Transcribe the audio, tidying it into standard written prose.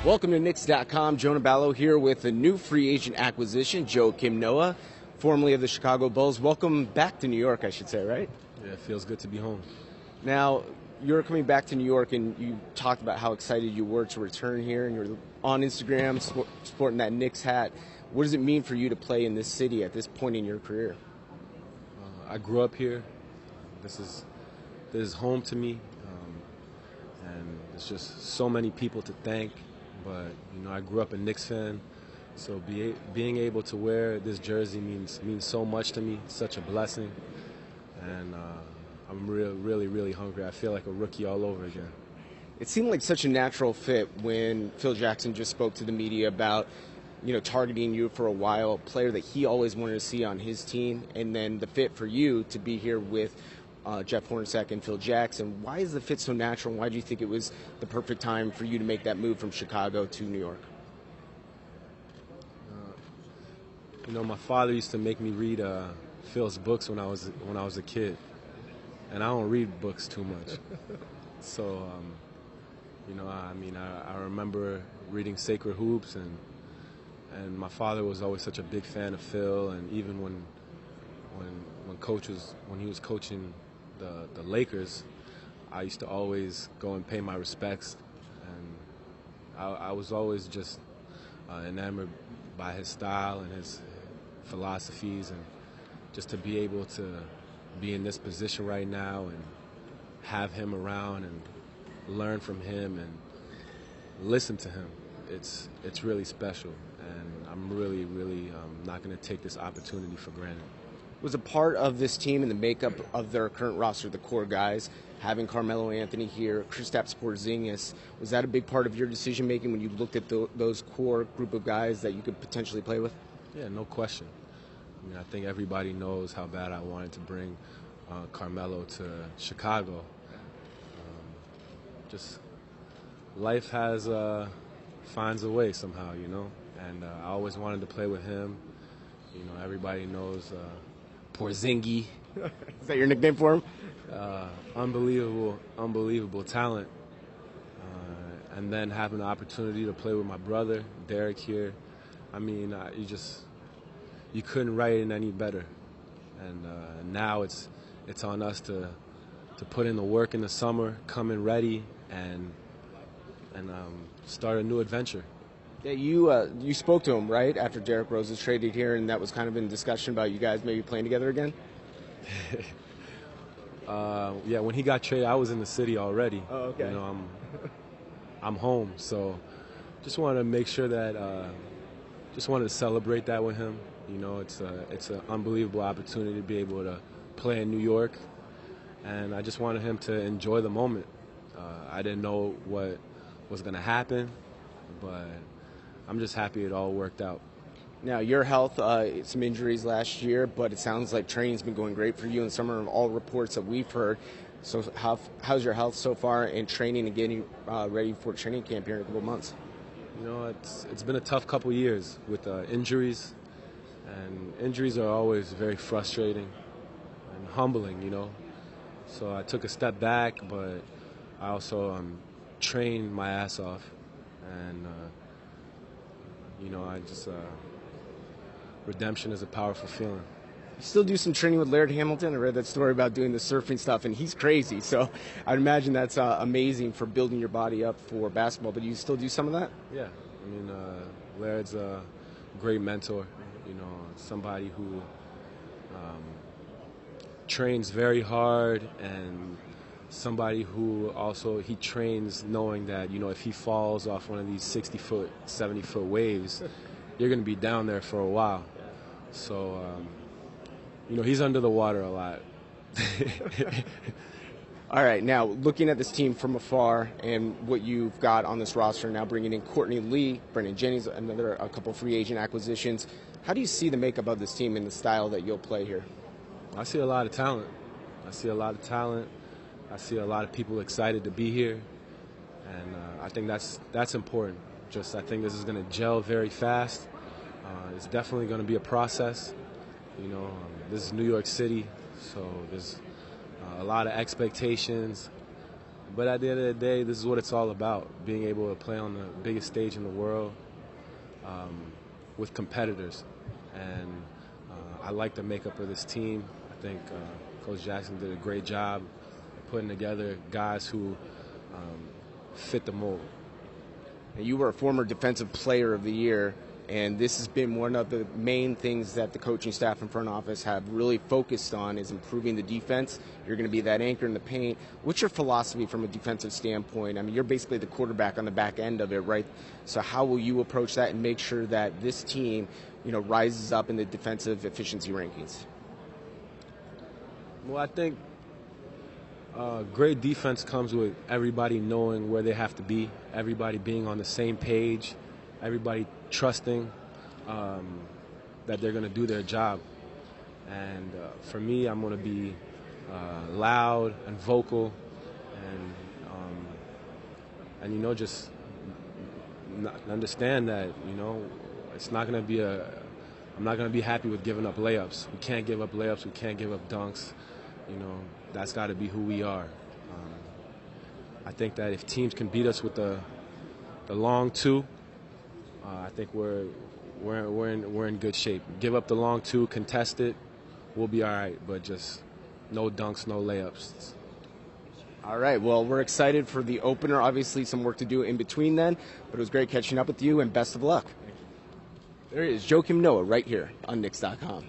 Welcome to Knicks.com. Jonah Ballo here with a new free agent acquisition, Joakim, formerly of the Chicago Bulls. Welcome back to New York, I should say, right? Yeah, it feels good to be home. Now, you're coming back to New York, and you talked about how excited you were to return here, and you're on Instagram sporting that Knicks hat. What does it mean for you to play in this city at this point in your career? I grew up here. This is home to me, and there's just so many people to thank. But I grew up a Knicks fan, so being able to wear this jersey means so much to me. It's such a blessing, and I'm really hungry. I feel like a rookie all over again. It seemed like such a natural fit when Phil Jackson just spoke to the media about targeting you for a while, a player that he always wanted to see on his team, and then the fit for you to be here with Jeff Hornacek and Phil Jackson. Why is the fit so natural, and why do you think it was the perfect time for you to make that move from Chicago to New York? My father used to make me read Phil's books when I was a kid, and I don't read books too much. So, I remember reading Sacred Hoops, and my father was always such a big fan of Phil, and even when he was coaching the Lakers, I used to always go and pay my respects, and I was always just enamored by his style and his philosophies, and just to be able to be in this position right now and have him around and learn from him and listen to him, it's really special, and I'm really not going to take this opportunity for granted. Was a part of this team and the makeup of their current roster, the core guys, having Carmelo Anthony here, Kristaps Porzingis, was that a big part of your decision-making when you looked at those core group of guys that you could potentially play with? Yeah, no question. I think everybody knows how bad I wanted to bring Carmelo to Chicago. Just life finds a way somehow, and I always wanted to play with him. Everybody knows Porzingis. Is that your nickname for him? Unbelievable talent. And then having the opportunity to play with my brother, Derek, here. You couldn't write it any better. And now it's on us to put in the work in the summer, come in ready, and start a new adventure. Yeah, you spoke to him, right, after Derrick Rose was traded here, and that was kind of in discussion about you guys maybe playing together again? Yeah, when he got traded, I was in the city already. Oh, okay. I'm home, so just wanted to make sure that, just wanted to celebrate that with him. It's an unbelievable opportunity to be able to play in New York, and I just wanted him to enjoy the moment. I didn't know what was going to happen, but I'm just happy it all worked out. Now, your health, some injuries last year, but it sounds like training's been going great for you in the summer, of all reports that we've heard. So how's your health so far in training and getting ready for training camp here in a couple months? It's been a tough couple years with injuries, and injuries are always very frustrating and humbling, So I took a step back, but I also trained my ass off, and redemption is a powerful feeling. You still do some training with Laird Hamilton. I read that story about doing the surfing stuff, and he's crazy. So I'd imagine that's amazing for building your body up for basketball. But you still do some of that? Yeah. Laird's a great mentor. Somebody who trains very hard, and somebody who also he trains knowing that if he falls off one of these 60-foot, 70-foot waves, you're going to be down there for a while. So he's under the water a lot. All right, now looking at this team from afar and what you've got on this roster now, bringing in Courtney Lee, Brendan Jennings, a couple free agent acquisitions, how do you see the makeup of this team and the style that you'll play here? I see a lot of talent. I see a lot of people excited to be here, and I think that's important. I think this is going to gel very fast. It's definitely going to be a process. This is New York City, so there's a lot of expectations, But at the end of the day, this is what it's all about, being able to play on the biggest stage in the world with competitors. And I like the makeup of this team. I think Coach Jackson did a great job putting together guys who fit the mold. And you were a former Defensive Player of the Year, and this has been one of the main things that the coaching staff and front office have really focused on is improving the defense. You're going to be that anchor in the paint. What's your philosophy from a defensive standpoint? I mean, you're basically the quarterback on the back end of it, right? So how will you approach that and make sure that this team, rises up in the defensive efficiency rankings? Well, I think great defense comes with everybody knowing where they have to be, everybody being on the same page, everybody trusting that they're going to do their job. And for me, I'm going to be loud and vocal and just understand that, it's not going to be I'm not going to be happy with giving up layups. We can't give up layups. We can't give up dunks. That's got to be who we are. I think that if teams can beat us with the long two, I think we're in good shape. Give up the long two, contest it, we'll be all right. But just no dunks, no layups. All right. Well, we're excited for the opener. Obviously, some work to do in between then, but it was great catching up with you, and best of luck. There he is, Joakim Noah, right here on Knicks.com.